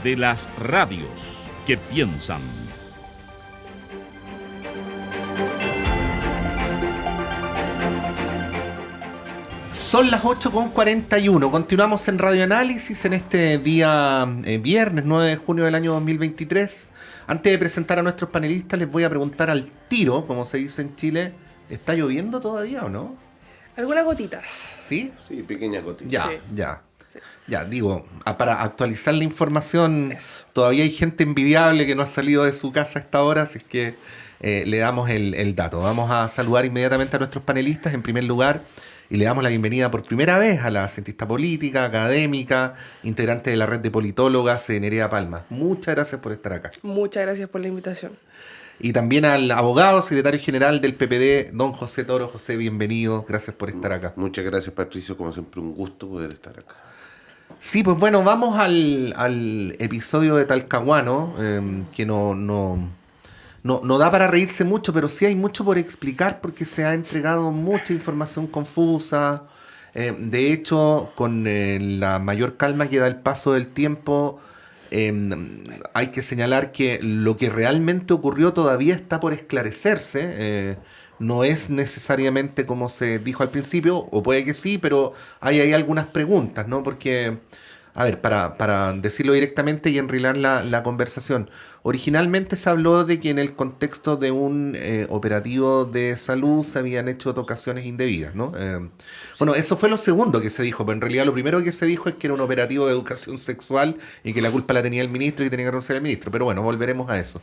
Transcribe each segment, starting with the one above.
de las radios que piensan. Son las 8:41. Continuamos en Radio Análisis en este día viernes 9 de junio del año 2023. Antes de presentar a nuestros panelistas, les voy a preguntar al tiro, como se dice en Chile, ¿está lloviendo todavía o no? Algunas gotitas. ¿Sí? Sí, pequeñas gotitas. Ya, Sí. ya. Sí. Ya, digo, para actualizar la información, Eso. todavía hay gente envidiable que no ha salido de su casa a esta hora, así es que le damos el dato. Vamos a saludar inmediatamente a nuestros panelistas en primer lugar y le damos la bienvenida por primera vez a la cientista política, académica, integrante de la red de politólogas Nerea Palma. Muchas gracias por estar acá. Muchas gracias por la invitación. Y también al abogado, secretario general del PPD, don José Toro. José, bienvenido, gracias por estar acá. Muchas gracias, Patricio, como siempre un gusto poder estar acá. Sí, pues bueno, vamos al episodio de Talcahuano, que no da para reírse mucho, pero sí hay mucho por explicar porque se ha entregado mucha información confusa. De hecho, con la mayor calma que da el paso del tiempo, hay que señalar que lo que realmente ocurrió todavía está por esclarecerse. No es necesariamente como se dijo al principio, o puede que sí, pero hay ahí algunas preguntas, ¿no? Porque, a ver, para decirlo directamente y enrilar la conversación, originalmente se habló de que en el contexto de un operativo de salud se habían hecho tocaciones indebidas, ¿no? Bueno, eso fue lo segundo que se dijo, pero en realidad lo primero que se dijo es que era un operativo de educación sexual y que la culpa la tenía el ministro y tenía que renunciar el ministro, pero bueno, volveremos a eso.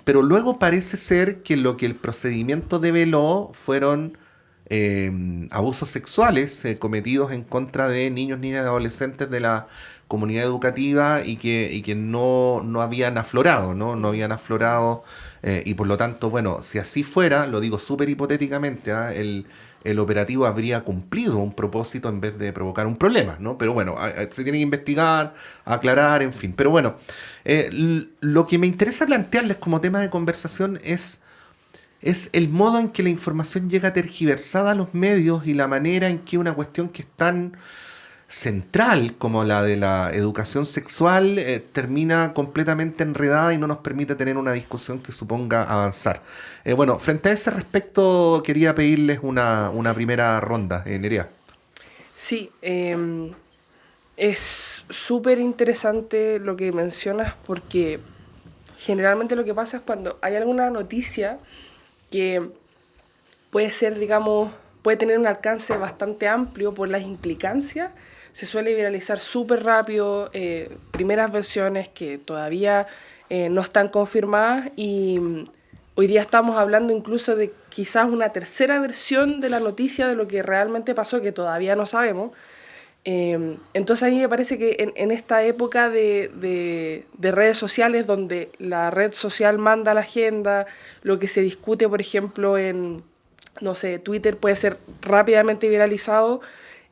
Pero luego parece ser que lo que el procedimiento develó fueron abusos sexuales cometidos en contra de niños, niñas y adolescentes de la comunidad educativa y que no habían aflorado, ¿no? No habían aflorado y por lo tanto, bueno, si así fuera, lo digo súper hipotéticamente, el operativo habría cumplido un propósito en vez de provocar un problema, ¿no? Pero bueno, se tiene que investigar, aclarar, en fin. Pero bueno, lo que me interesa plantearles como tema de conversación es el modo en que la información llega tergiversada a los medios y la manera en que una cuestión que es tan central como la de la educación sexual termina completamente enredada y no nos permite tener una discusión que suponga avanzar. Bueno, frente a ese respecto quería pedirles una primera ronda, Nerea. Sí, es súper interesante lo que mencionas porque generalmente lo que pasa es cuando hay alguna noticia que puede ser, digamos, puede tener un alcance bastante amplio por las implicancias, se suele viralizar súper rápido, primeras versiones que todavía no están confirmadas y hoy día estamos hablando incluso de quizás una tercera versión de la noticia de lo que realmente pasó, que todavía no sabemos. Entonces a mí me parece que en esta época de redes sociales, donde la red social manda la agenda, lo que se discute, por ejemplo, en, no sé, Twitter puede ser rápidamente viralizado,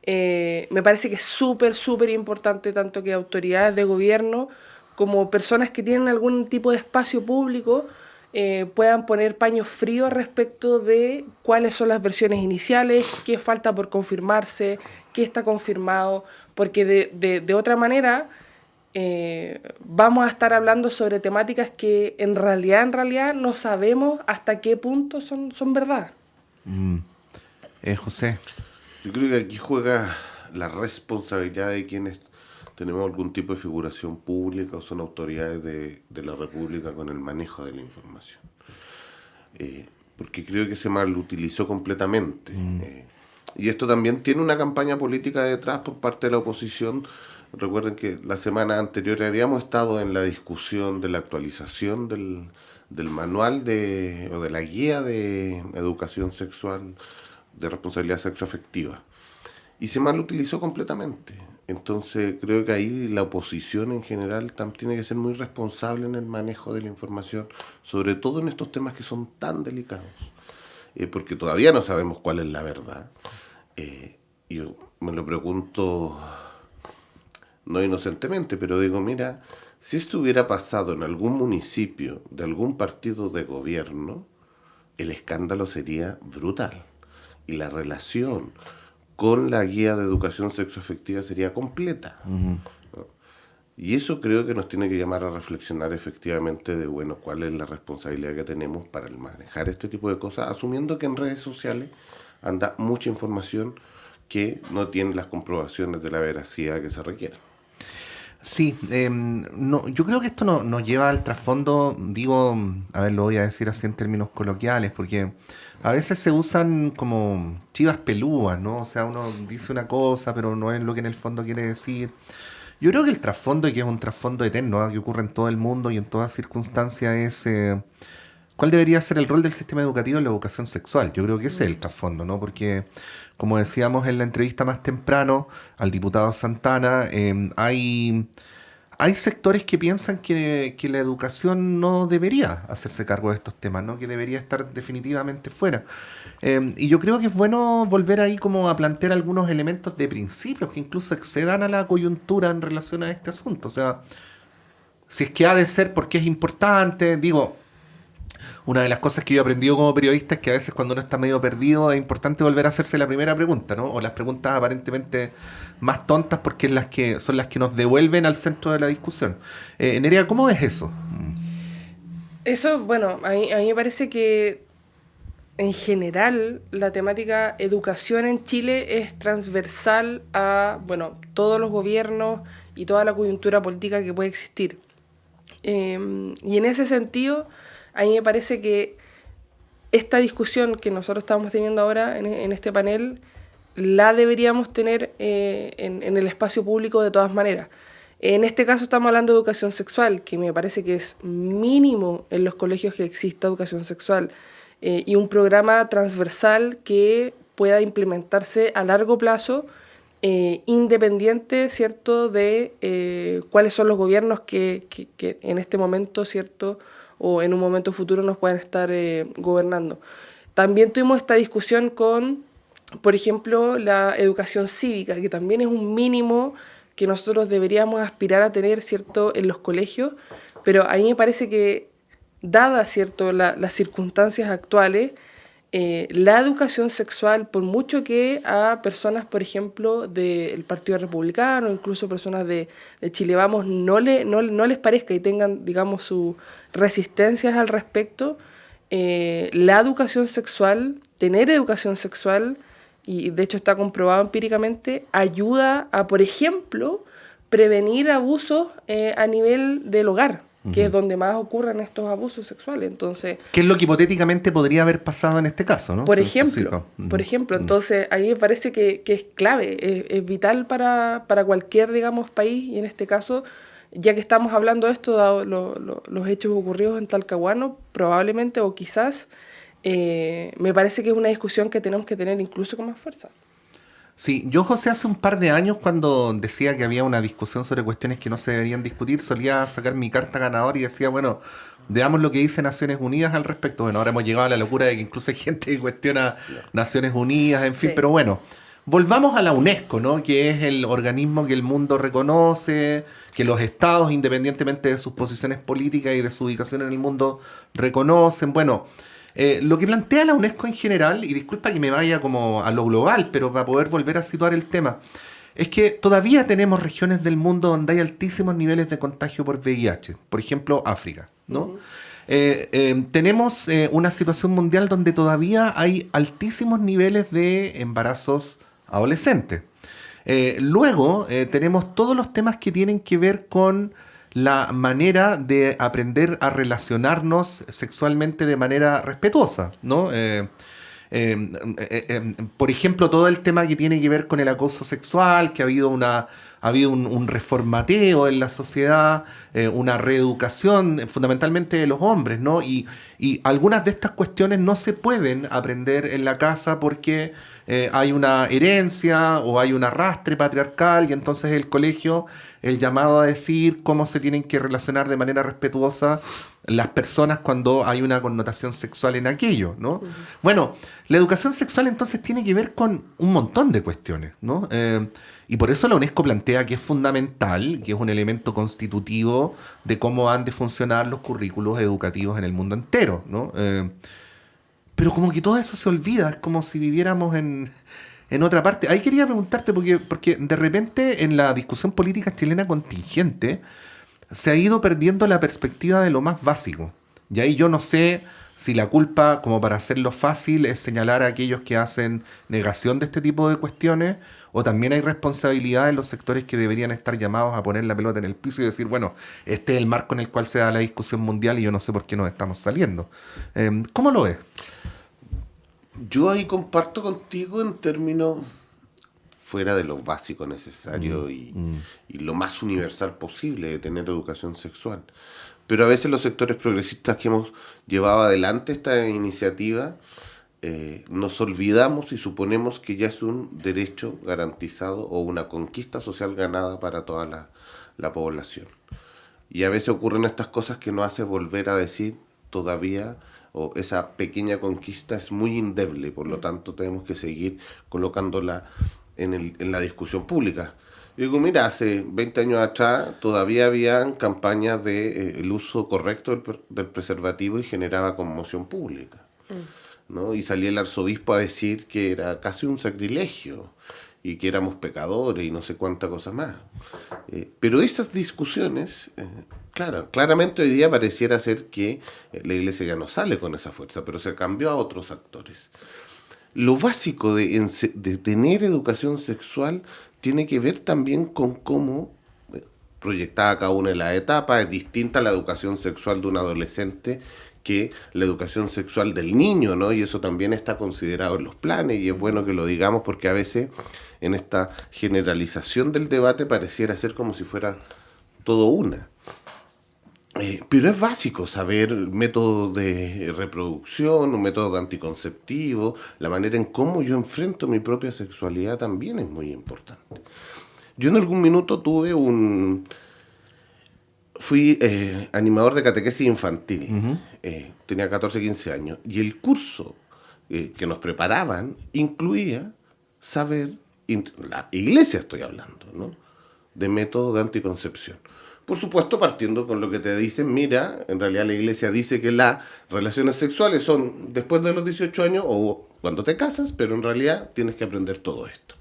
me parece que es súper, súper importante tanto que autoridades de gobierno como personas que tienen algún tipo de espacio público puedan poner paños fríos respecto de cuáles son las versiones iniciales, qué falta por confirmarse, qué está confirmado, porque de otra manera vamos a estar hablando sobre temáticas que en realidad no sabemos hasta qué punto son verdad. José. Yo creo que aquí juega la responsabilidad de quienes tenemos algún tipo de figuración pública o son autoridades de la República con el manejo de la información. Porque creo que se malutilizó completamente. Y esto también tiene una campaña política detrás por parte de la oposición. Recuerden que la semana anterior habíamos estado en la discusión de la actualización del manual o de la guía de educación sexual, de responsabilidad sexoafectiva. Y se malutilizó completamente. Entonces creo que ahí la oposición en general tiene que ser muy responsable en el manejo de la información, sobre todo en estos temas que son tan delicados, porque todavía no sabemos cuál es la verdad. Yo me lo pregunto, no inocentemente, pero digo, mira, si esto hubiera pasado en algún municipio de algún partido de gobierno, el escándalo sería brutal y la relación con la guía de educación sexoafectiva sería completa. ¿No? Y eso creo que nos tiene que llamar a reflexionar efectivamente de, bueno, cuál es la responsabilidad que tenemos para manejar este tipo de cosas, asumiendo que en redes sociales anda mucha información que no tiene las comprobaciones de la veracidad que se requieren. Sí, no, yo creo que esto nos lleva al trasfondo, digo, a ver, lo voy a decir así en términos coloquiales, porque a veces se usan como chivas pelúas, ¿no? O sea, uno dice una cosa, pero no es lo que en el fondo quiere decir. Yo creo que el trasfondo, y que es un trasfondo eterno, ¿ah? Que ocurre en todo el mundo y en todas circunstancias, es cuál debería ser el rol del sistema educativo en la educación sexual. Yo creo que ese es el trasfondo, ¿no? Porque, como decíamos en la entrevista más temprano al diputado Santana, hay sectores que piensan que la educación no debería hacerse cargo de estos temas, ¿no? Que debería estar definitivamente fuera. Y yo creo que es bueno volver ahí como a plantear algunos elementos de principios que incluso excedan a la coyuntura en relación a este asunto. O sea, si es que ha de ser porque es importante, digo, una de las cosas que yo he aprendido como periodista es que a veces cuando uno está medio perdido es importante volver a hacerse la primera pregunta, ¿no? O las preguntas aparentemente más tontas porque son las que nos devuelven al centro de la discusión. Nerea, ¿cómo es eso? Eso, bueno, a mí me parece que en general la temática educación en Chile es transversal a, bueno, todos los gobiernos y toda la coyuntura política que puede existir. Y en ese sentido, a mí me parece que esta discusión que nosotros estamos teniendo ahora en este panel, la deberíamos tener en el espacio público de todas maneras. En este caso estamos hablando de educación sexual, que me parece que es mínimo en los colegios que exista educación sexual, y un programa transversal que pueda implementarse a largo plazo, independiente, ¿cierto?, de cuáles son los gobiernos que en este momento, ¿cierto?, o en un momento futuro nos puedan estar gobernando. También tuvimos esta discusión con, por ejemplo, la educación cívica, que también es un mínimo que nosotros deberíamos aspirar a tener, ¿cierto?, en los colegios, pero a mí me parece que, dadas, ¿cierto?, las circunstancias actuales, la educación sexual, por mucho que a personas, por ejemplo, del Partido Republicano, incluso personas de Chile Vamos, no les parezca y tengan, digamos, sus resistencias al respecto, la educación sexual, tener educación sexual, y de hecho está comprobado empíricamente, ayuda a, por ejemplo, prevenir abusos a nivel del hogar, que es donde más ocurren estos abusos sexuales. Entonces, ¿qué es lo que hipotéticamente podría haber pasado en este caso, ¿no? por ejemplo, entonces a mí me parece que es clave, es vital para cualquier, digamos, país, y en este caso, ya que estamos hablando de esto, dado los hechos ocurridos en Talcahuano, probablemente o quizás, me parece que es una discusión que tenemos que tener incluso con más fuerza. Sí, yo, José, hace un par de años cuando decía que había una discusión sobre cuestiones que no se deberían discutir, solía sacar mi carta ganadora y decía, bueno, veamos lo que dice Naciones Unidas al respecto. Bueno, ahora hemos llegado a la locura de que incluso hay gente que cuestiona Naciones Unidas, en fin, Sí. pero bueno, volvamos a la UNESCO, ¿no? Que es el organismo que el mundo reconoce, que los estados, independientemente de sus posiciones políticas y de su ubicación en el mundo, reconocen. Bueno, lo que plantea la UNESCO en general, y disculpa que me vaya como a lo global, pero para poder volver a situar el tema, es que todavía tenemos regiones del mundo donde hay altísimos niveles de contagio por VIH, por ejemplo, África, ¿no? Tenemos una situación mundial donde todavía hay altísimos niveles de embarazos adolescentes. Luego tenemos todos los temas que tienen que ver con la manera de aprender a relacionarnos sexualmente de manera respetuosa, ¿no? Por ejemplo, todo el tema que tiene que ver con el acoso sexual, que ha habido un reformateo en la sociedad, una reeducación fundamentalmente de los hombres, ¿no? Y algunas de estas cuestiones no se pueden aprender en la casa porque hay una herencia o hay un arrastre patriarcal, y entonces el colegio, el llamado a decir cómo se tienen que relacionar de manera respetuosa las personas cuando hay una connotación sexual en aquello, ¿no? Bueno, la educación sexual entonces tiene que ver con un montón de cuestiones, ¿no? Y por eso la UNESCO plantea que es fundamental, que es un elemento constitutivo de cómo han de funcionar los currículos educativos en el mundo entero, ¿no? Pero como que todo eso se olvida, es como si viviéramos en otra parte. Ahí quería preguntarte, porque de repente en la discusión política chilena contingente se ha ido perdiendo la perspectiva de lo más básico. Y ahí yo no sé si la culpa, como para hacerlo fácil, es señalar a aquellos que hacen negación de este tipo de cuestiones, o también hay responsabilidad en los sectores que deberían estar llamados a poner la pelota en el piso y decir, bueno, este es el marco en el cual se da la discusión mundial y yo no sé por qué nos estamos saliendo. ¿Cómo lo ves? Yo ahí comparto contigo en términos fuera de lo básico necesario y lo más universal posible de tener educación sexual. Pero a veces los sectores progresistas que hemos llevado adelante esta iniciativa nos olvidamos y suponemos que ya es un derecho garantizado o una conquista social ganada para toda la población. Y a veces ocurren estas cosas que nos hace volver a decir todavía, o esa pequeña conquista es muy endeble, por lo tanto tenemos que seguir colocándola en la discusión pública. Yo digo, mira, hace 20 años atrás todavía habían campañas de el uso correcto del preservativo y generaba conmoción pública, ¿no? Y salía el arzobispo a decir que era casi un sacrilegio y que éramos pecadores y no sé cuánta cosa más. Pero esas discusiones, claramente hoy día pareciera ser que la Iglesia ya no sale con esa fuerza, pero se cambió a otros actores. Lo básico de tener educación sexual tiene que ver también con cómo proyectada cada una de las etapas. Es distinta la educación sexual de un adolescente que la educación sexual del niño, ¿no? Y eso también está considerado en los planes, y es bueno que lo digamos porque a veces en esta generalización del debate pareciera ser como si fuera todo una. Pero es básico saber métodos de reproducción, un método anticonceptivo, la manera en cómo yo enfrento mi propia sexualidad también es muy importante. Yo en algún minuto fui animador de catequesis infantil, tenía 14, 15 años, y el curso que nos preparaban incluía saber, la iglesia estoy hablando, ¿no?, de método de anticoncepción. Por supuesto, partiendo con lo que te dicen, mira, en realidad la iglesia dice que las relaciones sexuales son después de los 18 años o cuando te casas, pero en realidad tienes que aprender todo esto.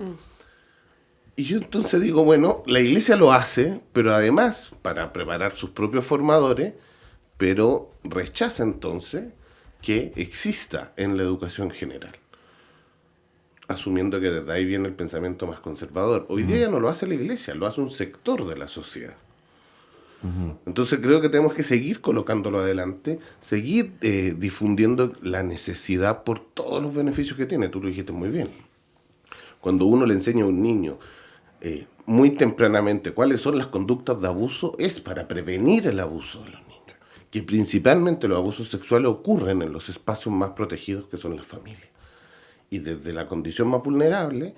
Y yo entonces digo, bueno, la iglesia lo hace, pero además para preparar sus propios formadores, pero rechaza entonces que exista en la educación general, asumiendo que desde ahí viene el pensamiento más conservador. Hoy día ya no lo hace la iglesia, lo hace un sector de la sociedad. Entonces creo que tenemos que seguir colocándolo adelante, seguir difundiendo la necesidad por todos los beneficios que tiene. Tú lo dijiste muy bien. Cuando uno le enseña a un niño muy tempranamente cuáles son las conductas de abuso, es para prevenir el abuso de los niños, que principalmente los abusos sexuales ocurren en los espacios más protegidos, que son las familias. Y desde la condición más vulnerable,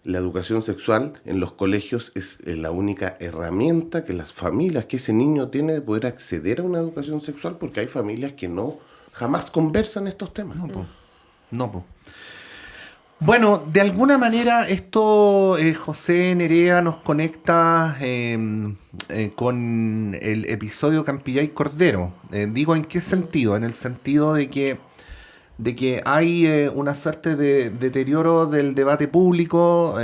la educación sexual en los colegios es la única herramienta que las familias, que ese niño tiene de poder acceder a una educación sexual, porque hay familias que jamás conversan estos temas. No, po. Bueno, de alguna manera esto, José Nerea, nos conecta con el episodio Campillay Cordero. Digo, ¿en qué sentido? En el sentido de que hay una suerte de deterioro del debate público,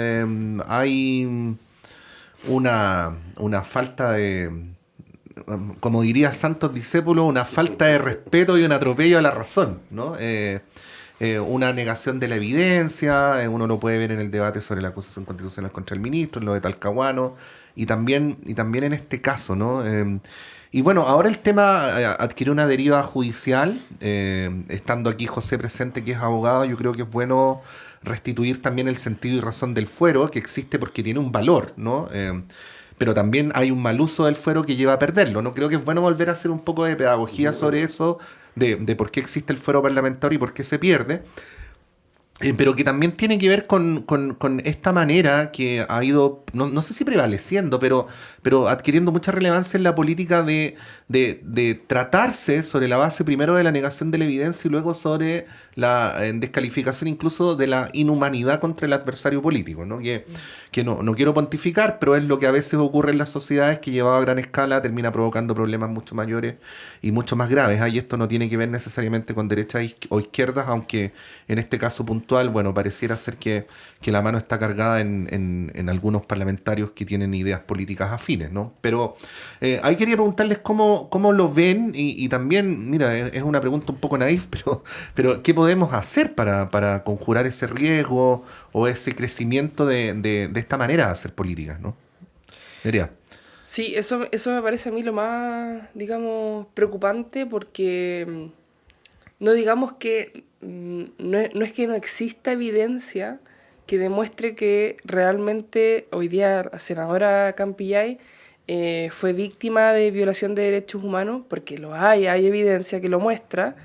hay una falta de, como diría Santos Discípulos, una falta de respeto y un atropello a la razón, ¿no? Una negación de la evidencia, uno lo puede ver en el debate sobre la acusación constitucional contra el ministro, en lo de Talcahuano, y también en este caso, ¿no? Y bueno, ahora el tema adquirió una deriva judicial, estando aquí José presente, que es abogado. Yo creo que es bueno restituir también el sentido y razón del fuero, que existe porque tiene un valor, ¿no? Pero también hay un mal uso del fuero que lleva a perderlo, ¿no? Creo que es bueno volver a hacer un poco de pedagogía sobre eso, de por qué existe el fuero parlamentario y por qué se pierde. Pero que también tiene que ver con esta manera que ha ido, no sé si prevaleciendo, pero adquiriendo mucha relevancia en la política de tratarse sobre la base primero de la negación de la evidencia y luego sobre la descalificación incluso de la inhumanidad contra el adversario político, ¿no? Que no quiero pontificar, pero es lo que a veces ocurre en las sociedades, que llevado a gran escala termina provocando problemas mucho mayores y mucho más graves. Y esto no tiene que ver necesariamente con derechas o izquierdas, aunque en este caso puntual actual, bueno, pareciera ser que la mano está cargada en algunos parlamentarios que tienen ideas políticas afines, ¿no? Pero ahí quería preguntarles cómo lo ven y también, mira, es una pregunta un poco naif, pero ¿qué podemos hacer para conjurar ese riesgo o ese crecimiento de esta manera de hacer políticas, ¿no? Nerea. Sí, eso me parece a mí lo más, digamos, preocupante porque no digamos que no es que no exista evidencia que demuestre que realmente hoy día la senadora Campillay fue víctima de violación de derechos humanos, porque hay evidencia que lo muestra,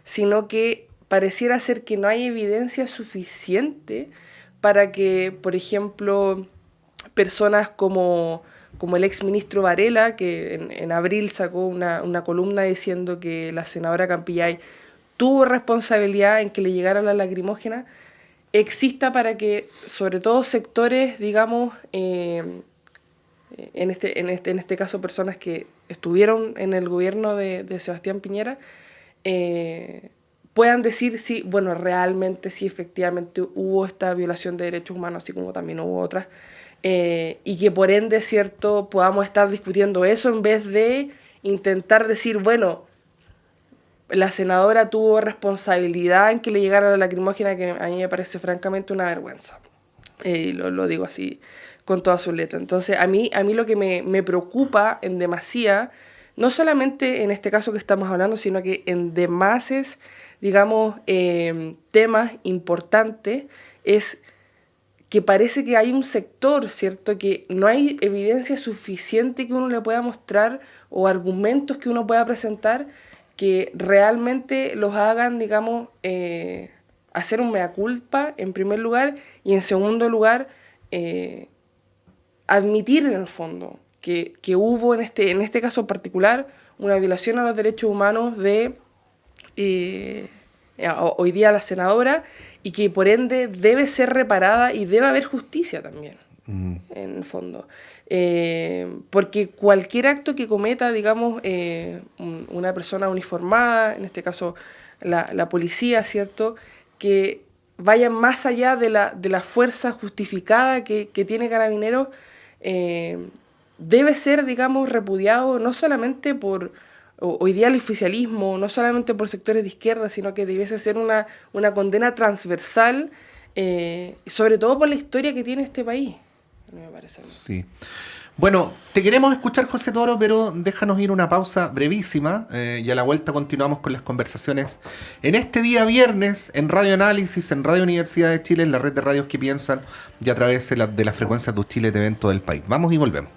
sino que pareciera ser que no hay evidencia suficiente para que, por ejemplo, personas como el exministro Varela, que en abril sacó una columna diciendo que la senadora Campillay tuvo responsabilidad en que le llegara la lacrimógena, exista para que, sobre todo sectores, digamos, en este caso personas que estuvieron en el gobierno de Sebastián Piñera, puedan decir si, bueno, realmente sí, efectivamente hubo esta violación de derechos humanos, así como también hubo otras, y que por ende, cierto, podamos estar discutiendo eso en vez de intentar decir, bueno, la senadora tuvo responsabilidad en que le llegara la lacrimógena, que a mí me parece francamente una vergüenza. Lo digo así con toda su letra. Entonces, a mí lo que me preocupa en demasía, no solamente en este caso que estamos hablando, sino que en demases, digamos, temas importantes, es que parece que hay un sector, ¿cierto?, que no hay evidencia suficiente que uno le pueda mostrar o argumentos que uno pueda presentar que realmente los hagan, digamos, hacer un mea culpa, en primer lugar, y en segundo lugar, admitir en el fondo que hubo en este caso en particular una violación a los derechos humanos de hoy día la senadora, y que por ende debe ser reparada y debe haber justicia también, en el fondo. Porque cualquier acto que cometa, digamos, una persona uniformada, en este caso la policía, ¿cierto?, que vaya más allá de la fuerza justificada que tiene Carabineros, debe ser, digamos, repudiado no solamente por hoy día el oficialismo, no solamente por sectores de izquierda, sino que debiese ser una condena transversal, sobre todo por la historia que tiene este país, me parece a mí. Sí. Bueno, te queremos escuchar, José Toro, pero déjanos ir una pausa brevísima y a la vuelta continuamos con las conversaciones en este día viernes en Radio Análisis, en Radio Universidad de Chile, en la red de radios que piensan y a través de las frecuencias de Chile TV en todo el país. Vamos y volvemos.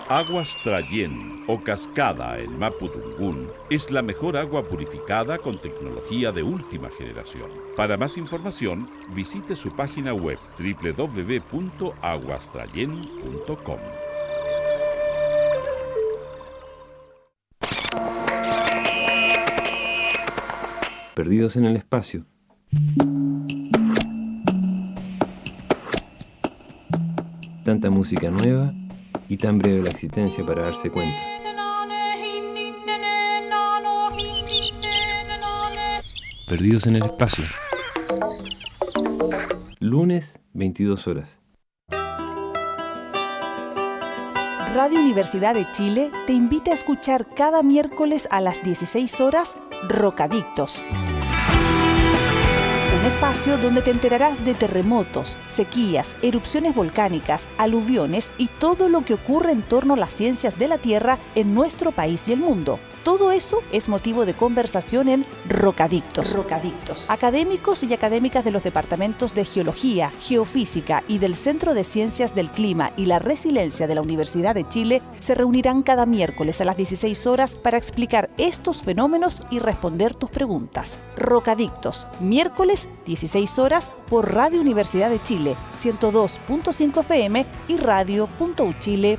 Aguas Trayén o Cascada en Mapudungún es la mejor agua purificada con tecnología de última generación. Para más información, visite su página web www.aguastrayen.com. Perdidos en el espacio. Tanta música nueva y tan breve la existencia para darse cuenta. Perdidos en el espacio. Lunes, 22 horas. Radio Universidad de Chile te invita a escuchar cada miércoles a las 16 horas Rocadictos. Un espacio donde te enterarás de terremotos, sequías, erupciones volcánicas, aluviones y todo lo que ocurre en torno a las ciencias de la Tierra en nuestro país y el mundo. Todo eso es motivo de conversación en Rocadictos. Académicos y académicas de los departamentos de Geología, Geofísica y del Centro de Ciencias del Clima y la Resiliencia de la Universidad de Chile se reunirán cada miércoles a las 16 horas para explicar estos fenómenos y responder tus preguntas. Rocadictos, miércoles 16 horas por Radio Universidad de Chile, 102.5 FM y radio.uchile.cl.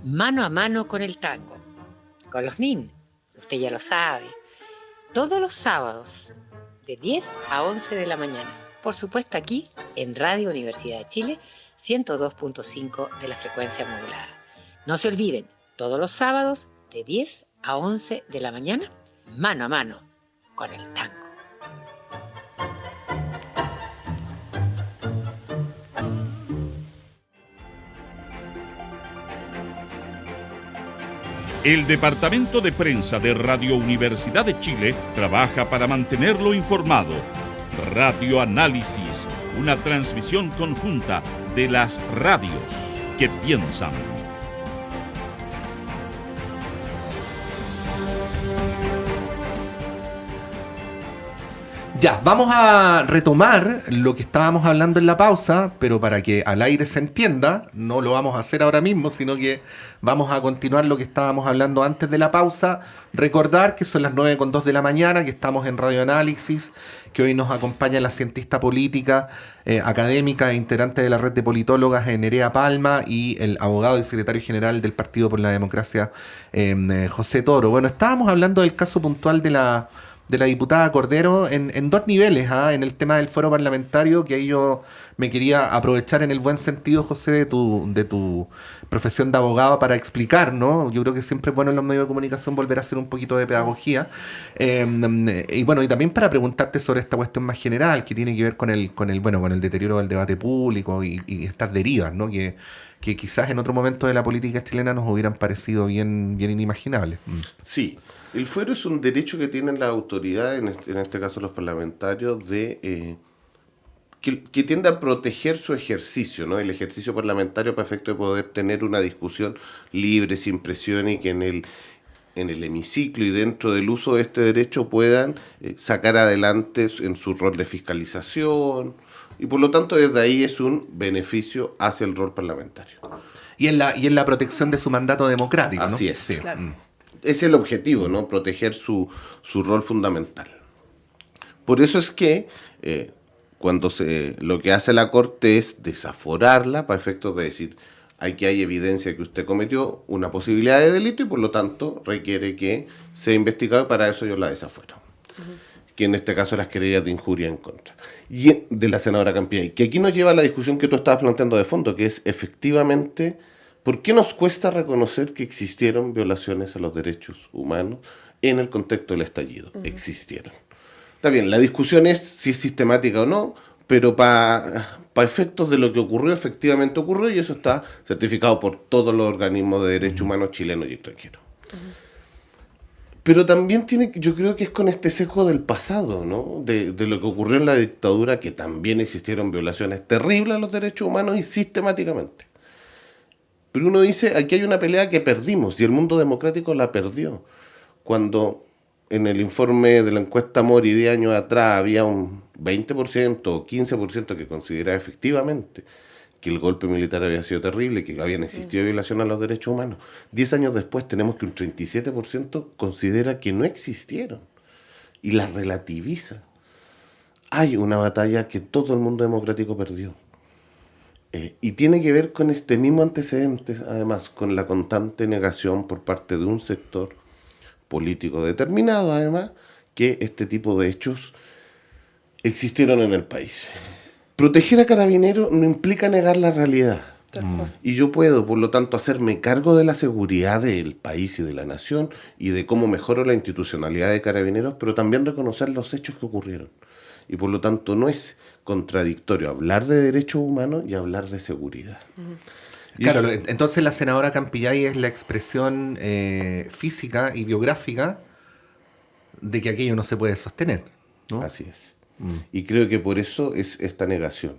Mano a mano con el tango, con los NIN, usted ya lo sabe, todos los sábados de 10 a 11 de la mañana, por supuesto aquí en Radio Universidad de Chile, 102.5 de la frecuencia modulada. No se olviden, todos los sábados de 10 a 11 de la mañana, mano a mano con el tango. El Departamento de Prensa de Radio Universidad de Chile trabaja para mantenerlo informado. Radio Análisis, una transmisión conjunta de las radios que piensan. Ya, vamos a retomar lo que estábamos hablando en la pausa, pero para que al aire se entienda, no lo vamos a hacer ahora mismo, sino que vamos a continuar lo que estábamos hablando antes de la pausa. Recordar que son las 9:02 de la mañana, que estamos en Radio Análisis, que hoy nos acompaña la cientista política, académica e integrante de la red de politólogas Nerea Palma y el abogado y secretario general del Partido por la Democracia, José Toro. Bueno, estábamos hablando del caso puntual de la diputada Cordero en dos niveles, en el tema del foro parlamentario, que ahí yo me quería aprovechar en el buen sentido, José, de tu profesión de abogado para explicar, ¿no? Yo creo que siempre es bueno en los medios de comunicación volver a hacer un poquito de pedagogía. Y bueno, y también para preguntarte sobre esta cuestión más general, que tiene que ver con el deterioro del debate público y estas derivas, ¿no? Que quizás en otro momento de la política chilena nos hubieran parecido bien inimaginables. Sí, el fuero es un derecho que tienen las autoridades, en este caso los parlamentarios, que tiende a proteger su ejercicio, ¿no? El ejercicio parlamentario para efecto de poder tener una discusión libre, sin presión, y que en el hemiciclo y dentro del uso de este derecho puedan sacar adelante en su rol de fiscalización, y por lo tanto desde ahí es un beneficio hacia el rol parlamentario. Y en la protección de su mandato democrático, ¿no? Así es. Sí. Claro. Es el objetivo, ¿no? Proteger su rol fundamental. Por eso es que cuando lo que hace la Corte es desaforarla para efectos de decir, hay evidencia que usted cometió una posibilidad de delito y por lo tanto requiere que sea investigado, y para eso yo la desafuero. Que en este caso las querellas de injuria en contra. Y de la senadora Campillay, que aquí nos lleva a la discusión que tú estabas planteando de fondo, que es efectivamente, ¿por qué nos cuesta reconocer que existieron violaciones a los derechos humanos en el contexto del estallido? Existieron. Está bien, la discusión es si es sistemática o no, pero para efectos de lo que ocurrió, efectivamente ocurrió, y eso está certificado por todos los organismos de derechos humanos chilenos y extranjeros. Pero también yo creo que es con este sesgo del pasado, ¿no? De lo que ocurrió en la dictadura, que también existieron violaciones terribles a los derechos humanos y sistemáticamente. Pero uno dice, aquí hay una pelea que perdimos y el mundo democrático la perdió. Cuando en el informe de la encuesta Mori de años atrás había un 20% o 15% que consideraba efectivamente que el golpe militar había sido terrible, que habían existido violaciones a los derechos humanos. 10 años después tenemos que un 37% considera que no existieron y las relativiza. Hay una batalla que todo el mundo democrático perdió. Y tiene que ver con este mismo antecedente, además, con la constante negación por parte de un sector político determinado, además, que este tipo de hechos existieron en el país. Proteger a Carabineros no implica negar la realidad. Y yo puedo, por lo tanto, hacerme cargo de la seguridad del país y de la nación y de cómo mejoro la institucionalidad de Carabineros, pero también reconocer los hechos que ocurrieron. Y por lo tanto no es contradictorio hablar de derechos humanos y hablar de seguridad. Claro, entonces la senadora Campillay es la expresión física y biográfica de que aquello no se puede sostener, ¿no? Así es. Y creo que por eso es esta negación.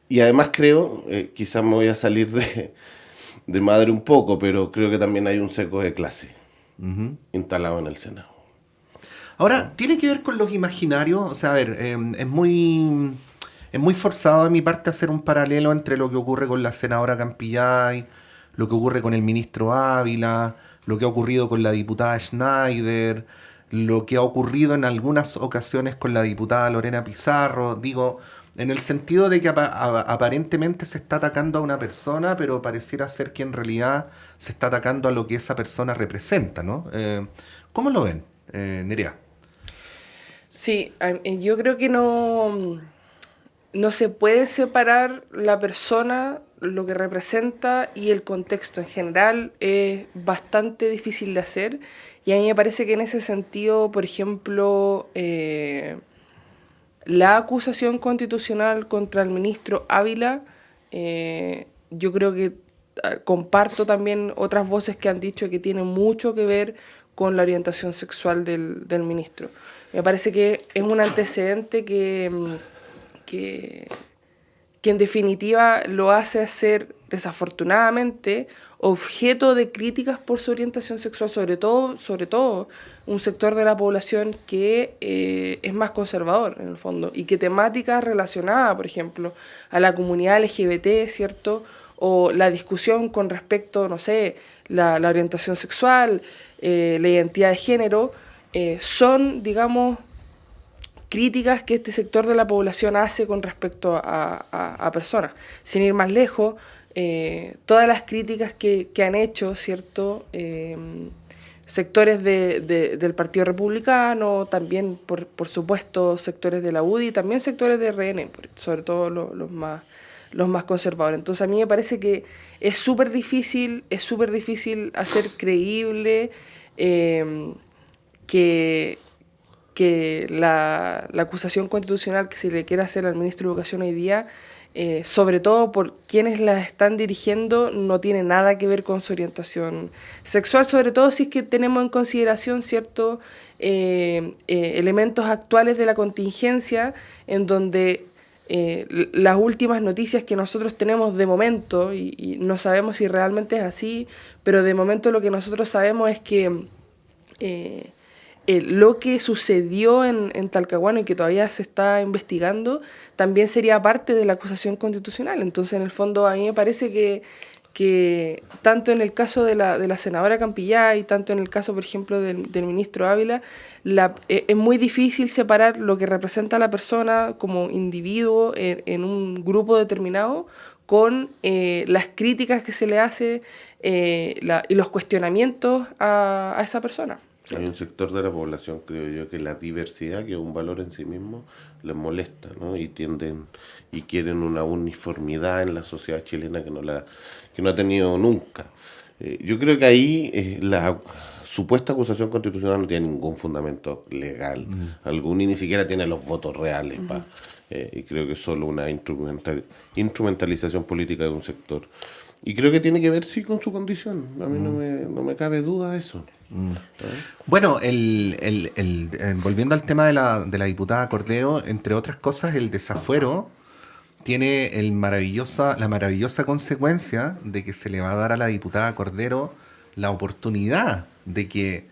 Y además creo, quizás me voy a salir de madre un poco, pero creo que también hay un sesgo de clase instalado en el Senado. Ahora, tiene que ver con los imaginarios. O sea, a ver, es muy forzado de mi parte hacer un paralelo entre lo que ocurre con la senadora Campillay, lo que ocurre con el ministro Ávila, lo que ha ocurrido con la diputada Schneider, lo que ha ocurrido en algunas ocasiones con la diputada Lorena Pizarro. Digo, en el sentido de que aparentemente se está atacando a una persona, pero pareciera ser que en realidad se está atacando a lo que esa persona representa, ¿no? ¿Cómo lo ven, Nerea? Sí, yo creo que no... no se puede separar la persona, lo que representa y el contexto. En general es bastante difícil de hacer y a mí me parece que en ese sentido, por ejemplo, la acusación constitucional contra el ministro Ávila, yo creo que comparto también otras voces que han dicho que tiene mucho que ver con la orientación sexual del ministro. Me parece que es un antecedente que en definitiva lo hace ser, desafortunadamente, objeto de críticas por su orientación sexual, sobre todo un sector de la población que es más conservador, en el fondo, y que temáticas relacionadas, por ejemplo, a la comunidad LGBT, ¿cierto?, o la discusión con respecto, no sé, la orientación sexual, la identidad de género, son, digamos, críticas que este sector de la población hace con respecto a personas. Sin ir más lejos, todas las críticas que han hecho, ¿cierto?, sectores del Partido Republicano, también, por supuesto, sectores de la UDI, también sectores de RN, sobre todo los más conservadores. Entonces a mí me parece que es súper difícil hacer creíble que la acusación constitucional que se le quiere hacer al ministro de Educación hoy día, sobre todo por quienes la están dirigiendo, no tiene nada que ver con su orientación sexual, sobre todo si es que tenemos en consideración ciertos elementos actuales de la contingencia, en donde las últimas noticias que nosotros tenemos de momento, y no sabemos si realmente es así, pero de momento lo que nosotros sabemos es que lo que sucedió en Talcahuano y que todavía se está investigando también sería parte de la acusación constitucional. Entonces, en el fondo, a mí me parece que tanto en el caso de la senadora Campillay, tanto en el caso, por ejemplo, del ministro Ávila, es muy difícil separar lo que representa a la persona como individuo en un grupo determinado con las críticas que se le hace y los cuestionamientos a esa persona. Hay un sector de la población, creo yo, que la diversidad, que es un valor en sí mismo, les molesta, ¿no? Y quieren una uniformidad en la sociedad chilena que no ha tenido nunca. Yo creo que ahí la supuesta acusación constitucional no tiene ningún fundamento legal alguno, y ni siquiera tiene los votos reales. Y creo que es solo una instrumentalización política de un sector. Y creo que tiene que ver, sí, con su condición. A mí no me cabe duda de eso. Bueno, volviendo al tema de la diputada Cordero, entre otras cosas, el desafuero tiene la maravillosa consecuencia de que se le va a dar a la diputada Cordero la oportunidad de que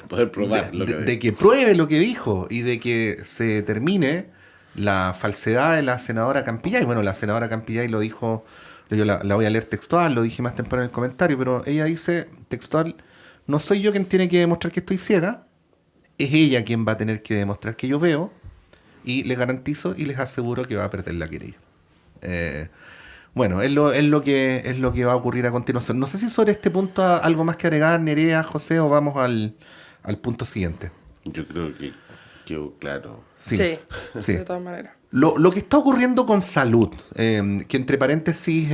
poder probar de que pruebe lo que dijo y de que se determine la falsedad de la senadora Campillay. Bueno, la senadora Campillay lo dijo, yo la voy a leer textual, lo dije más temprano en el comentario, pero ella dice textual: no soy yo quien tiene que demostrar que estoy ciega, es ella quien va a tener que demostrar que yo veo, y les garantizo y les aseguro que va a perder la querella. Bueno, es lo que va a ocurrir a continuación. No sé si sobre este punto algo más que agregar, Nerea, José, o vamos al punto siguiente. Yo creo que quedó claro. Sí, de todas maneras. Lo que está ocurriendo con salud, que entre paréntesis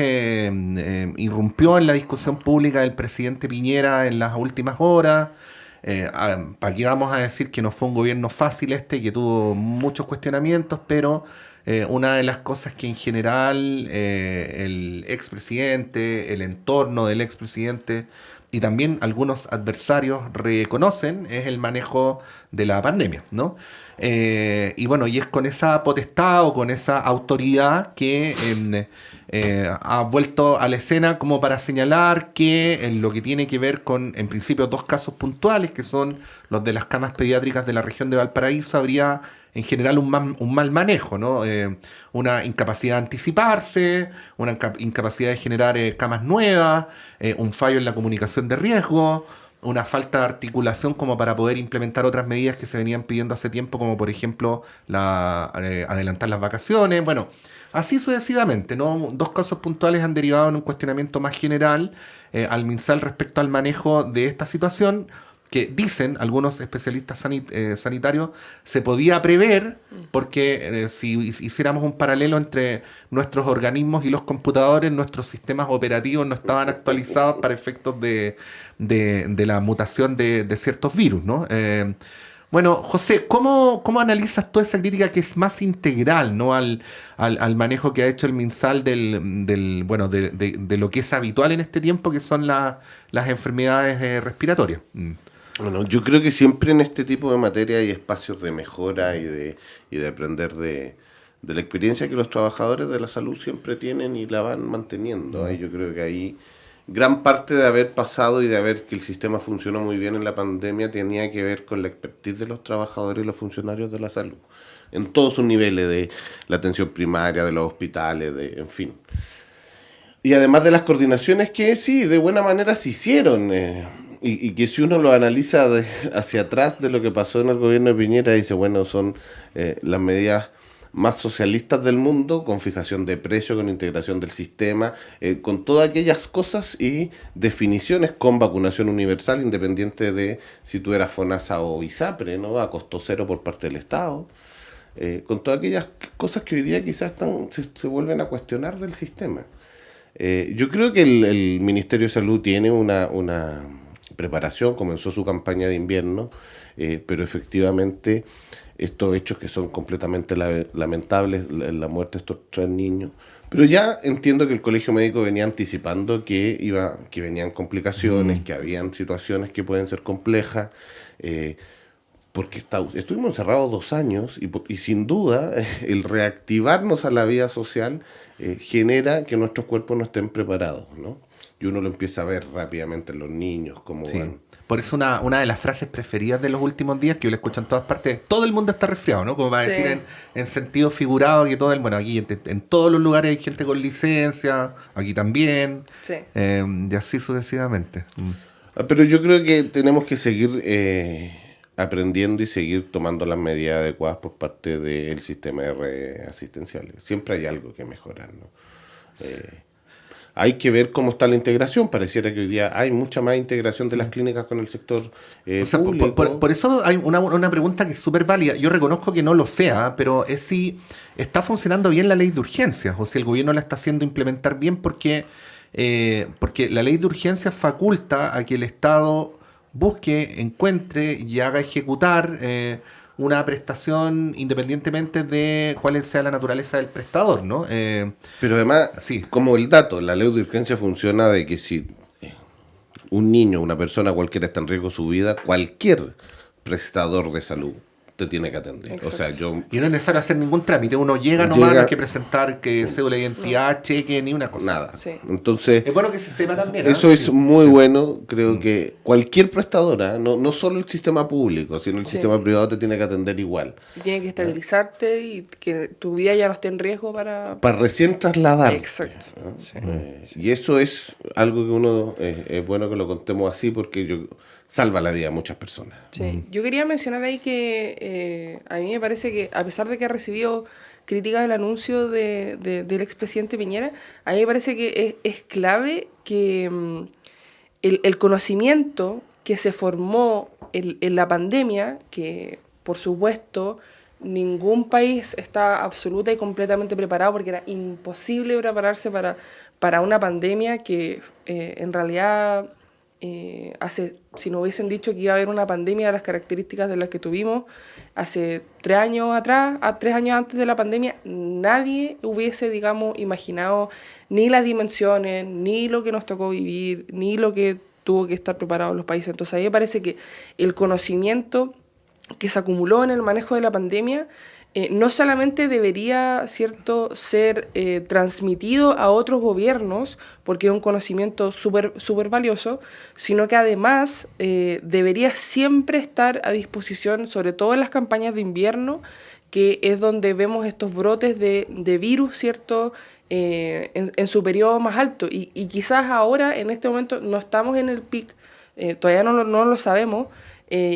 irrumpió en la discusión pública del presidente Piñera en las últimas horas. ¿Para qué vamos a decir que no fue un gobierno fácil que tuvo muchos cuestionamientos? Pero una de las cosas que en general el expresidente, el entorno del expresidente y también algunos adversarios reconocen es el manejo de la pandemia, ¿no? Y bueno, y es con esa potestad o con esa autoridad que ha vuelto a la escena como para señalar que en lo que tiene que ver con, en principio, dos casos puntuales, que son los de las camas pediátricas de la región de Valparaíso, habría en general un mal manejo, ¿no? Una incapacidad de anticiparse, una incapacidad de generar camas nuevas, un fallo en la comunicación de riesgo, una falta de articulación como para poder implementar otras medidas que se venían pidiendo hace tiempo, como por ejemplo adelantar las vacaciones. Bueno, así sucesivamente, ¿no? Dos casos puntuales han derivado en un cuestionamiento más general al MinSal respecto al manejo de esta situación, que dicen algunos especialistas sanitarios se podía prever porque si hiciéramos un paralelo entre nuestros organismos y los computadores, nuestros sistemas operativos no estaban actualizados para efectos de la mutación de ciertos virus, ¿no? Bueno, José, ¿cómo analizas toda esa crítica que es más integral, ¿no? al manejo que ha hecho el MinSal de lo que es habitual en este tiempo, que son las enfermedades respiratorias? Bueno, yo creo que siempre en este tipo de materia hay espacios de mejora y de aprender de la experiencia que los trabajadores de la salud siempre tienen y la van manteniendo. Yo creo que ahí gran parte de haber pasado y de haber que el sistema funcionó muy bien en la pandemia tenía que ver con la expertise de los trabajadores y los funcionarios de la salud, en todos sus niveles, de la atención primaria, de los hospitales, en fin. Y además de las coordinaciones que sí, de buena manera se hicieron, y que si uno lo analiza hacia atrás de lo que pasó en el gobierno de Piñera, dice, bueno, son las medidas más socialistas del mundo, con fijación de precio, con integración del sistema, con todas aquellas cosas y definiciones, con vacunación universal, independiente de si tú eras FONASA o ISAPRE, ¿no? A costo cero por parte del Estado, con todas aquellas cosas que hoy día quizás se vuelven a cuestionar del sistema. Yo creo que el Ministerio de Salud tiene una preparación, comenzó su campaña de invierno, pero efectivamente estos hechos que son completamente lamentables, la muerte de estos 3 niños, pero ya entiendo que el Colegio Médico venía anticipando que venían complicaciones, que habían situaciones que pueden ser complejas, porque estuvimos encerrados 2 años y sin duda el reactivarnos a la vida social genera que nuestros cuerpos no estén preparados, ¿no? Y uno lo empieza a ver rápidamente en los niños, cómo van. Por eso una de las frases preferidas de los últimos días, que yo la escucho en todas partes, todo el mundo está resfriado, ¿no? Como para decir en sentido figurado que bueno, aquí en todos los lugares hay gente con licencia, aquí también, y así sucesivamente. Pero yo creo que tenemos que seguir aprendiendo y seguir tomando las medidas adecuadas por parte del sistema de redes asistenciales. Siempre hay algo que mejorar, ¿no? Hay que ver cómo está la integración. Pareciera que hoy día hay mucha más integración de las clínicas con el sector público. Por eso hay una pregunta que es súper válida. Yo reconozco que no lo sea, pero es si está funcionando bien la ley de urgencias o si el gobierno la está haciendo implementar bien, porque la ley de urgencias faculta a que el Estado busque, encuentre y haga ejecutar una prestación independientemente de cuál sea la naturaleza del prestador, ¿no? Pero además, como el dato, la ley de urgencia funciona de que si un niño, una persona cualquiera está en riesgo de su vida, cualquier prestador de salud te tiene que atender. Exacto. O sea, y no es necesario hacer ningún trámite, uno llega nomás, no hay que presentar cédula de identidad, cheque, ni una cosa. Nada. Sí. Entonces, es bueno que se sepa también. Eso es muy bueno. Creo que cualquier prestadora, no solo el sistema público, sino el sistema privado te tiene que atender igual. Y tiene que estabilizarte y que tu vida ya no esté en riesgo para recién trasladarte. Exacto. ¿No? Y eso es algo que uno es bueno que lo contemos así porque salva la vida a muchas personas. Sí, yo quería mencionar ahí que a mí me parece que a pesar de que ha recibido críticas del anuncio del expresidente Piñera, a mí me parece que es clave que el conocimiento que se formó en la pandemia, que por supuesto ningún país está absoluta y completamente preparado porque era imposible prepararse para una pandemia que en realidad... si nos hubiesen dicho que iba a haber una pandemia de las características de las que tuvimos hace 3 años atrás, 3 años antes de la pandemia, nadie hubiese, digamos, imaginado ni las dimensiones, ni lo que nos tocó vivir, ni lo que tuvo que estar preparado los países. Entonces a mí me parece que el conocimiento que se acumuló en el manejo de la pandemia no solamente debería, ¿cierto?, ser transmitido a otros gobiernos, porque es un conocimiento súper valioso, sino que además debería siempre estar a disposición, sobre todo en las campañas de invierno, que es donde vemos estos brotes de virus, ¿cierto?, en su periodo más alto. Y quizás ahora, en este momento, no estamos en el pic, todavía no lo sabemos,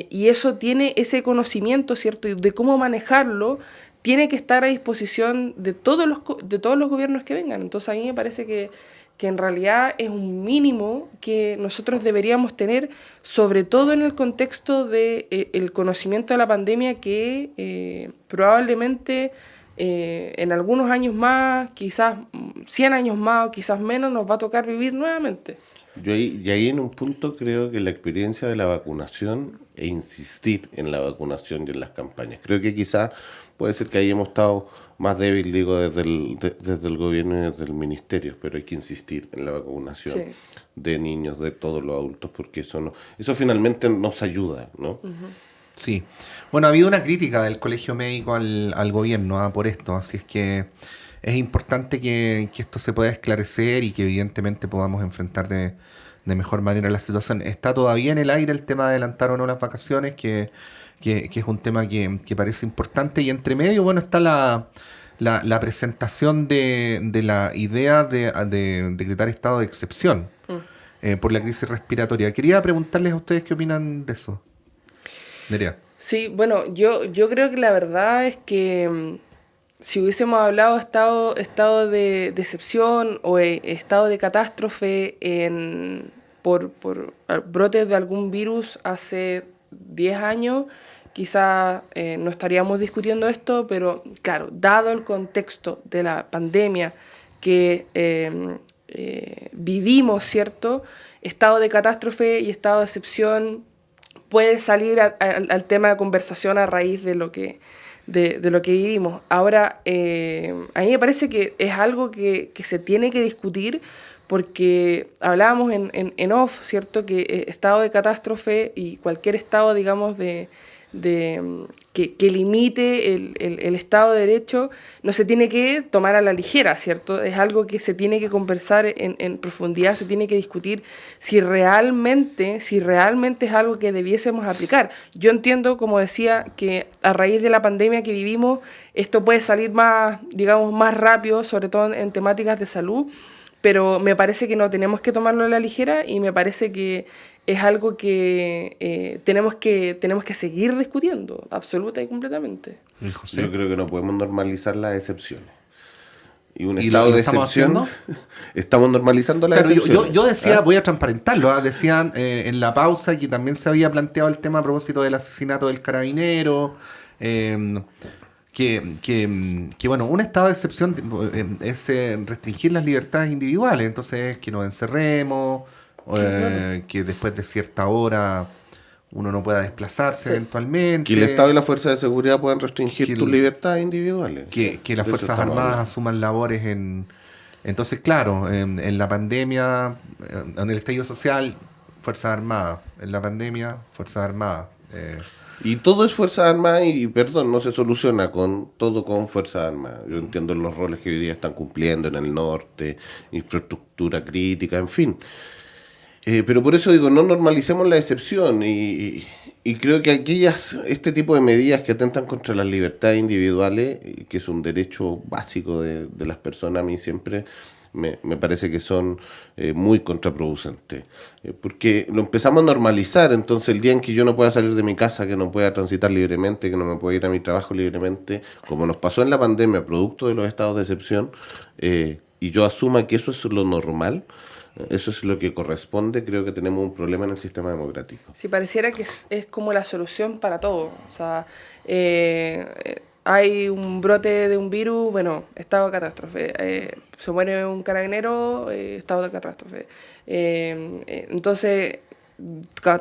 y eso tiene ese conocimiento, ¿cierto?, de cómo manejarlo, tiene que estar a disposición de todos los gobiernos que vengan. Entonces a mí me parece que que en realidad es un mínimo que nosotros deberíamos tener, sobre todo en el contexto de el conocimiento de la pandemia que probablemente en algunos años más, quizás 100 años más o quizás menos, nos va a tocar vivir nuevamente. Y ahí en un punto creo que la experiencia de la vacunación e insistir en la vacunación y en las campañas. Creo que quizás puede ser que ahí hemos estado más débil, digo, desde el gobierno y desde el ministerio, pero hay que insistir en la vacunación Sí. de niños, de todos los adultos, porque eso finalmente nos ayuda, ¿no? Sí. Bueno, ha habido una crítica del Colegio Médico al gobierno por esto, así es que es importante que esto se pueda esclarecer y que evidentemente podamos enfrentar de mejor manera la situación. Está todavía en el aire el tema de adelantar o no las vacaciones, que es un tema que parece importante, y entre medio, bueno, está la presentación de la idea de decretar estado de excepción por la crisis respiratoria. Quería preguntarles a ustedes qué opinan de eso. Nerea. Sí, bueno, yo creo que la verdad es que si hubiésemos hablado estado de excepción o estado de catástrofe por brotes de algún virus hace 10 años, quizás no estaríamos discutiendo esto, pero claro, dado el contexto de la pandemia que vivimos, ¿cierto? Estado de catástrofe y estado de excepción puede salir al tema de conversación a raíz de lo que vivimos. Ahora, a mí me parece que es algo que se tiene que discutir, porque hablábamos en off, ¿cierto? Que estado de catástrofe y cualquier estado, digamos, que limite el Estado de Derecho no se tiene que tomar a la ligera, ¿cierto? Es algo que se tiene que conversar en profundidad, se tiene que discutir si realmente es algo que debiésemos aplicar. Yo entiendo, como decía, que a raíz de la pandemia que vivimos, esto puede salir más, digamos, más rápido, sobre todo en temáticas de salud, pero me parece que no tenemos que tomarlo a la ligera, y me parece que es algo que tenemos que seguir discutiendo, absoluta y completamente. José. Yo creo que no podemos normalizar las excepciones. Y un ¿Y estado lo de estamos excepción, haciendo? estamos normalizando las Claro, excepciones. yo decía, ¿Ah? voy a transparentarlo, decían en la pausa que también se había planteado el tema a propósito del asesinato del carabinero, que bueno, un estado de excepción es restringir las libertades individuales, entonces que nos encerremos, que después de cierta hora uno no pueda desplazarse eventualmente. Que el Estado y la Fuerza de Seguridad puedan restringir Que tus el- libertades individuales. Que las De eso Fuerzas estamos Armadas hablando. asuman labores Entonces, claro, en la pandemia, en el estallido social, Fuerzas Armadas. En la pandemia, Fuerzas Armadas. Y todo es Fuerzas Armadas y, perdón, no se soluciona con Fuerzas Armadas. Yo entiendo los roles que hoy día están cumpliendo en el norte, infraestructura crítica, en fin. Pero por eso digo, no normalicemos la excepción y creo que este tipo de medidas que atentan contra las libertades individuales, que es un derecho básico de las personas, a mí siempre me parece que son muy contraproducentes. Porque lo empezamos a normalizar, entonces el día en que yo no pueda salir de mi casa, que no pueda transitar libremente, que no me pueda ir a mi trabajo libremente, como nos pasó en la pandemia, producto de los estados de excepción, y yo asuma que eso es lo normal, eso es lo que corresponde, creo que tenemos un problema en el sistema democrático. Sí, pareciera que es como la solución para todo. O sea, hay un brote de un virus, bueno, estado de catástrofe. Se muere un carabinero, estado de catástrofe. Entonces,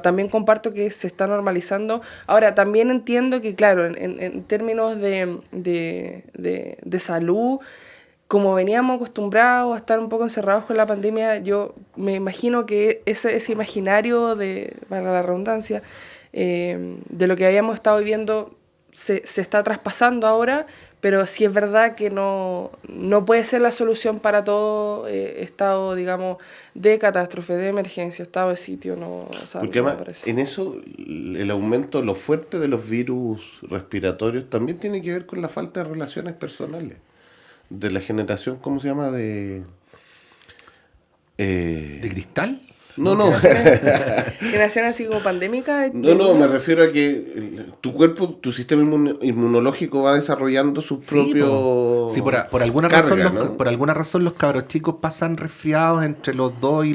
también comparto que se está normalizando. Ahora, también entiendo que, claro, en términos de salud, como veníamos acostumbrados a estar un poco encerrados con la pandemia, yo me imagino que ese imaginario valga la redundancia, de lo que habíamos estado viviendo se está traspasando ahora, pero sí es verdad que no puede ser la solución para todo estado, digamos, de catástrofe, de emergencia, estado de sitio, no, o sea, Porque no me además, parece. en eso, el aumento, lo fuerte de los virus respiratorios también tiene que ver con la falta de relaciones personales. De la generación, ¿cómo se llama? ¿De cristal? No. Generación así como pandémica. No, me refiero a que tu cuerpo, tu sistema inmunológico va desarrollando su propio... Sí, por alguna carga, razón ¿no? por alguna razón los cabros chicos pasan resfriados entre los 2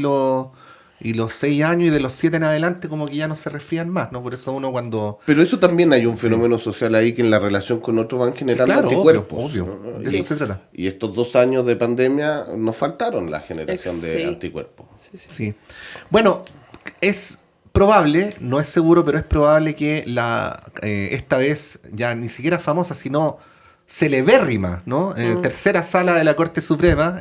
y los 6 años, y de los 7 en adelante como que ya no se resfrían más, ¿no? Por eso uno cuando... Pero eso también hay un fenómeno social ahí, que en la relación con otros van generando Claro, anticuerpos. obvio. ¿no? De eso se trata. Y estos 2 años de pandemia nos faltaron la generación de Sí. anticuerpos. Sí. Bueno, es probable, no es seguro, pero es probable que esta vez ya ni siquiera famosa, sino celebérrima, ¿no? Tercera sala de la Corte Suprema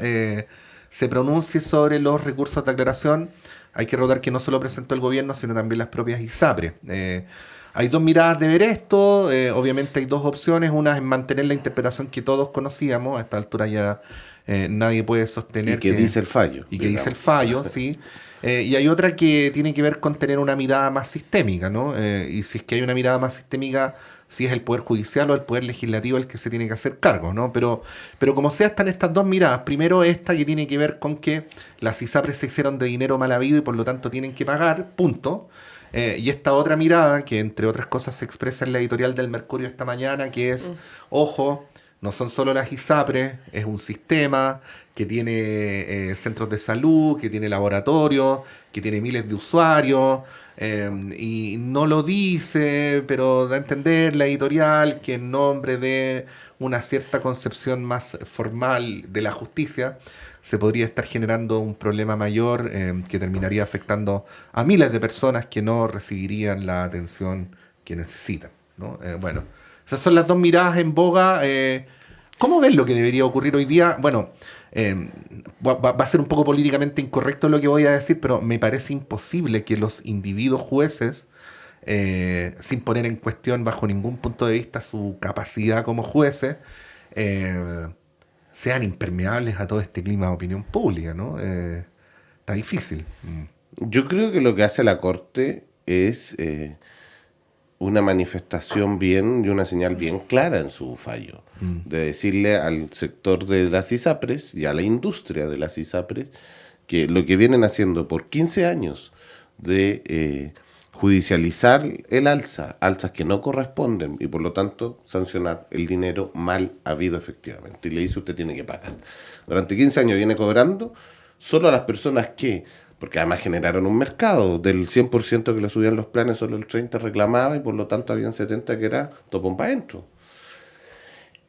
se pronuncie sobre los recursos de aclaración. Hay que recordar que no solo presentó el gobierno, sino también las propias ISAPRES. Hay dos miradas de ver esto. Obviamente hay dos opciones. Una es mantener la interpretación que todos conocíamos. A esta altura ya nadie puede sostener Y que dice el fallo. Y que digamos. dice el fallo, sí. Y hay otra que tiene que ver con tener una mirada más sistémica, ¿no? Y si es que hay una mirada más sistémica, si es el Poder Judicial o el Poder Legislativo el que se tiene que hacer cargo, ¿no? Pero como sea, están estas dos miradas. Primero, esta que tiene que ver con que las ISAPRES se hicieron de dinero mal habido y por lo tanto tienen que pagar, punto. Y esta otra mirada, que entre otras cosas se expresa en la editorial del Mercurio esta mañana, que es, ojo, no son solo las ISAPRES, es un sistema que tiene centros de salud, que tiene laboratorios, que tiene miles de usuarios, y no lo dice, pero da a entender la editorial que en nombre de una cierta concepción más formal de la justicia se podría estar generando un problema mayor que terminaría afectando a miles de personas que no recibirían la atención que necesitan, ¿no? Bueno, esas son las dos miradas en boga. ¿Cómo ves lo que debería ocurrir hoy día? Bueno, va a ser un poco políticamente incorrecto lo que voy a decir, pero me parece imposible que los individuos jueces, sin poner en cuestión bajo ningún punto de vista su capacidad como jueces, sean impermeables a todo este clima de opinión pública, ¿no? Está difícil. Yo creo que lo que hace la Corte es una manifestación bien y una señal bien clara en su fallo, de decirle al sector de las ISAPRES y a la industria de las ISAPRES que lo que vienen haciendo por 15 años de judicializar el alzas que no corresponden y por lo tanto sancionar el dinero mal habido efectivamente. Y le dice, usted tiene que pagar. Durante 15 años viene cobrando solo a las personas que, porque además generaron un mercado, del 100% que le subían los planes, solo el 30% reclamaba y por lo tanto habían 70% que era topón para adentro.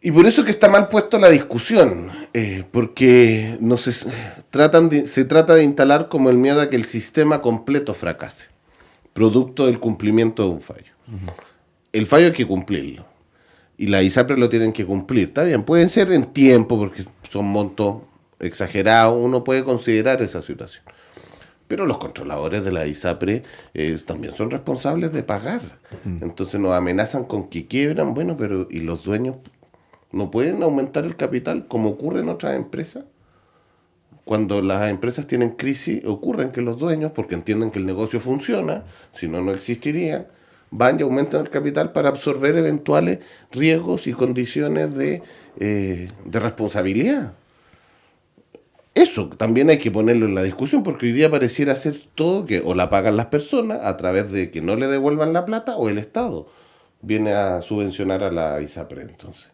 Y por eso que está mal puesto la discusión, porque se trata de instalar como el miedo a que el sistema completo fracase, producto del cumplimiento de un fallo. El fallo hay que cumplirlo, y la ISAPRES lo tienen que cumplir, está bien, pueden ser en tiempo, porque son montos exagerados, uno puede considerar esa situación. Pero los controladores de la ISAPRE también son responsables de pagar. Entonces nos amenazan con que quiebran, bueno, pero ¿y los dueños no pueden aumentar el capital como ocurre en otras empresas? Cuando las empresas tienen crisis, ocurren que los dueños, porque entienden que el negocio funciona, si no, no existiría, van y aumentan el capital para absorber eventuales riesgos y condiciones de responsabilidad. Eso también hay que ponerlo en la discusión, porque hoy día pareciera ser todo que o la pagan las personas a través de que no le devuelvan la plata, o el Estado viene a subvencionar a la ISAPRE, entonces.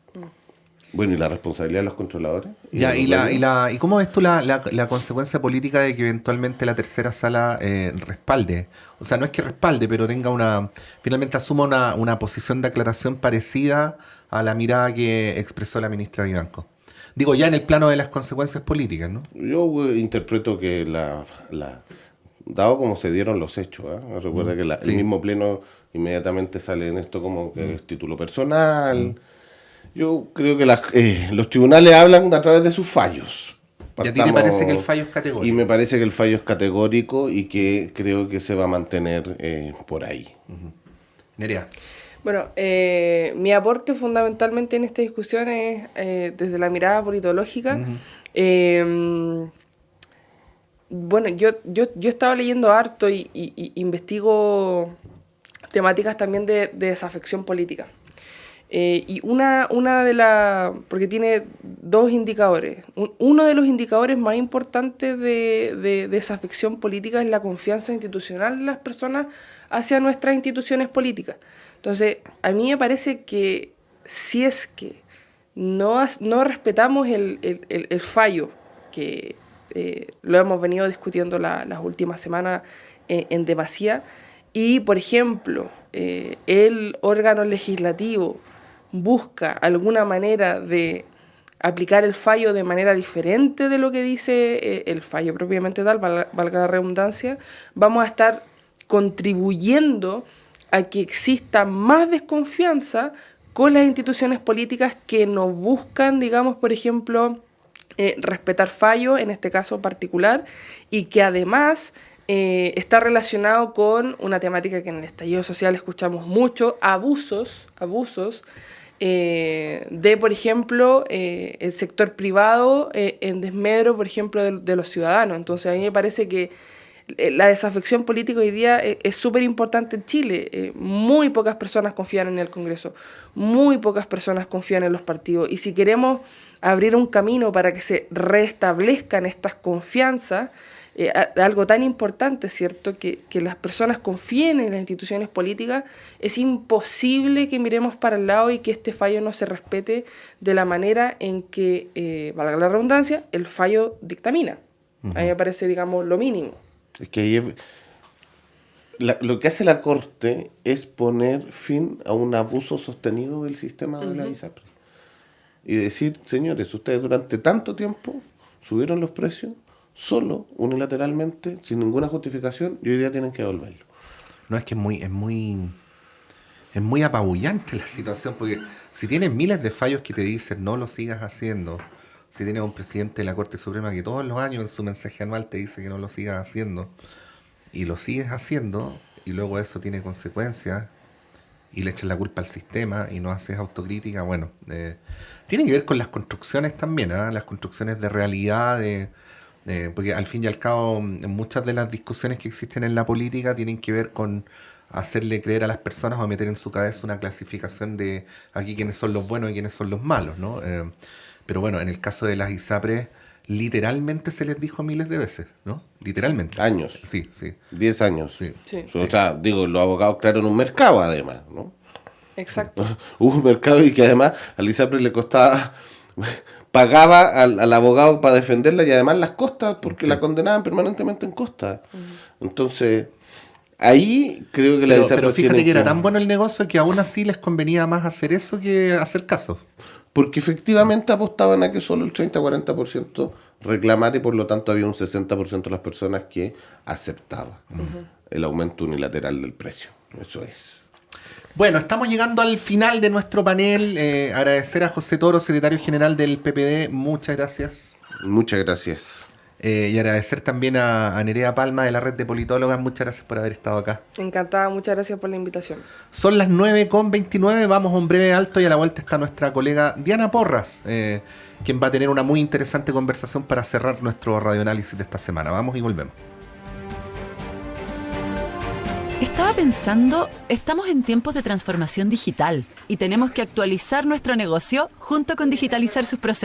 Bueno, ¿y la responsabilidad de los controladores? ¿Y cómo ves tú la consecuencia política de que eventualmente la tercera sala respalde? O sea, no es que respalde, pero tenga finalmente asuma una posición de aclaración parecida a la mirada que expresó la ministra Vivanco. Digo, ya en el plano de las consecuencias políticas, ¿no? Yo interpreto que dado como se dieron los hechos, recuerda que el mismo pleno inmediatamente sale en esto como que es título personal. Yo creo que los tribunales hablan a través de sus fallos. ¿Y a ti te parece que el fallo es categórico? Y me parece que el fallo es categórico y que creo que se va a mantener por ahí. Nerea. Bueno, mi aporte fundamentalmente en esta discusión es desde la mirada politológica. Bueno, yo estaba leyendo harto y investigo temáticas también de desafección política. Y porque tiene dos indicadores. Uno de los indicadores más importantes de desafección política es la confianza institucional de las personas hacia nuestras instituciones políticas. Entonces, a mí me parece que si es que no respetamos el fallo, que lo hemos venido discutiendo las últimas semanas en demasía, y, por ejemplo, el órgano legislativo busca alguna manera de aplicar el fallo de manera diferente de lo que dice el fallo propiamente tal, valga la redundancia, vamos a estar contribuyendo a que exista más desconfianza con las instituciones políticas que no buscan, digamos, por ejemplo, respetar fallos, en este caso particular, y que además está relacionado con una temática que en el estallido social escuchamos mucho, abusos de, por ejemplo, el sector privado en desmedro, por ejemplo, de los ciudadanos. Entonces, a mí me parece que la desafección política hoy día es súper importante en Chile. Muy pocas personas confían en el Congreso, muy pocas personas confían en los partidos. Y si queremos abrir un camino para que se restablezcan estas confianzas, algo tan importante, ¿cierto?, que las personas confíen en las instituciones políticas, es imposible que miremos para el lado y que este fallo no se respete de la manera en que, valga la redundancia, el fallo dictamina. A mí me parece, digamos, lo mínimo. Es que ahí lo que hace la Corte es poner fin a un abuso sostenido del sistema de la ISAPRE. Y decir, señores, ustedes durante tanto tiempo subieron los precios solo, unilateralmente, sin ninguna justificación, y hoy día tienen que devolverlo. No, es que es muy apabullante la situación, porque si tienes miles de fallos que te dicen no lo sigas haciendo, si tienes un presidente de la Corte Suprema que todos los años en su mensaje anual te dice que no lo sigas haciendo, y lo sigues haciendo, y luego eso tiene consecuencias, y le echas la culpa al sistema, y no haces autocrítica, bueno, tiene que ver con las construcciones también, las construcciones de realidad, porque al fin y al cabo muchas de las discusiones que existen en la política tienen que ver con hacerle creer a las personas o meter en su cabeza una clasificación de aquí quiénes son los buenos y quiénes son los malos, ¿no? Pero bueno, en el caso de las ISAPRES, literalmente se les dijo miles de veces, ¿no? Literalmente. Años. Sí, sí. 10 años. Sí. Sí. O sea, digo, los abogados crearon un mercado además, ¿no? Exacto. Hubo un mercado y que además al ISAPRE le costaba, pagaba al abogado para defenderla y además las costas, porque la condenaban permanentemente en costas. Entonces, ahí creo que la ISAPRE pero fíjate tiene que era tan bueno el negocio que aún así les convenía más hacer eso que hacer caso. Porque efectivamente apostaban a que solo el 30-40% reclamara y por lo tanto había un 60% de las personas que aceptaba el aumento unilateral del precio. Eso es. Bueno, estamos llegando al final de nuestro panel. Agradecer a José Toro, secretario general del PPD. Muchas gracias. Muchas gracias. Y agradecer también a Nerea Palma de la Red de Politólogas. Muchas gracias por haber estado acá. Encantada, muchas gracias por la invitación. Son las 9:29, vamos a un breve alto y a la vuelta está nuestra colega Diana Porras, quien va a tener una muy interesante conversación para cerrar nuestro radioanálisis de esta semana. Vamos y volvemos. Estaba pensando, estamos en tiempos de transformación digital y tenemos que actualizar nuestro negocio junto con digitalizar sus procesos.